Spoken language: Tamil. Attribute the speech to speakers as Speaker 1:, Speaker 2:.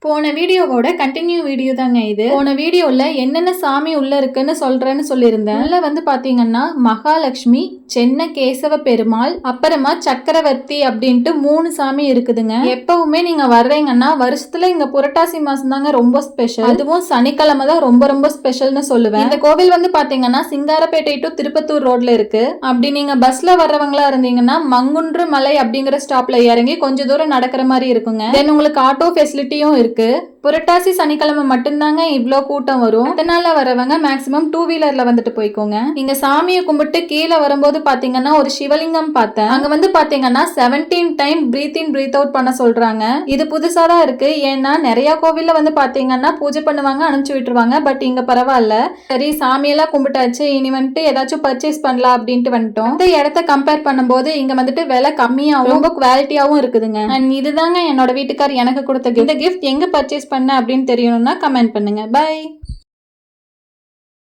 Speaker 1: போன வீடியோவோட கண்டினியூ வீடியோ தாங்க இது. போன வீடியோல என்னென்ன சாமி உள்ள இருக்குன்னு சொல்றேன்னு சொல்லியிருந்தேன். உள்ள வந்து பாத்தீங்கன்னா மகாலட்சுமி, சென்ன கேசவ பெருமாள், அப்புறமா சக்கரவர்த்தி அப்படின்ட்டு 3 சாமி இருக்குதுங்க. எப்பவுமே நீங்க வர்றீங்கன்னா வருஷத்துல இங்க புரட்டாசி மாசம் தாங்க ரொம்ப ஸ்பெஷல். அதுவும் சனிக்கிழமை தான் ரொம்ப ரொம்ப ஸ்பெஷல்னு சொல்லுவேன். இந்த கோவில் வந்து பாத்தீங்கன்னா சிங்காரப்பேட்டை டு திருப்பத்தூர் ரோட்ல இருக்கு. அப்படி நீங்க பஸ்ல வர்றவங்களா இருந்தீங்கன்னா மங்குன்று மலை அப்படிங்கிற ஸ்டாப்ல இறங்கி கொஞ்சம் தூரம் நடக்கிற மாதிரி இருக்குங்க. தென் உங்களுக்கு ஆட்டோ ஃபெசிலிட்டியும் இருக்கு. புரட்டாசி சனிக்கிழமை மட்டும்தாங்க இவ்ளோ கூட்டம் வரும். அதனால வரவங்க மேக்சிமம் 2 வீலர்ல வந்துட்டு போய்க்கோங்க. இங்க சாமியை கும்பிட்டு கீழே வரும்போது பாத்தீங்கன்னா ஒரு சிவலிங்கம் பார்த்தேன். அங்க வந்து பாத்தீங்கன்னா 17 டைம் பிரீத் இன் பிரீத் அவுட் பண்ண சொல்றாங்க. இது புதுசா தான் இருக்கு. ஏன்னா நிறைய கோவில்ல வந்து பாத்தீங்கன்னா பூஜை பண்ணுவாங்க, அனுப்பிச்சு விட்டுருவாங்க. பட் இங்க பரவாயில்ல. சரி சாமியெல்லாம் கும்பிட்டாச்சு, இனி வந்துட்டு ஏதாச்சும் பர்ச்சேஸ் பண்ணலாம் அப்படின்ட்டு வந்துட்டோம். இந்த இடத்த கம்பேர் பண்ணும்போது இங்க வந்துட்டு விலை கம்மியாவும் ரொம்ப குவாலிட்டியாவும் இருக்குதுங்க. அண்ட் இதுதாங்க என்னோட வீட்டுக்கார் எனக்கு கொடுத்த கிஃப்ட். இந்த கிஃப்ட் எங்க பர்ச்சேஸ் பண்ண அப்படின்னு தெரியணும்னா கமெண்ட் பண்ணுங்க. பை.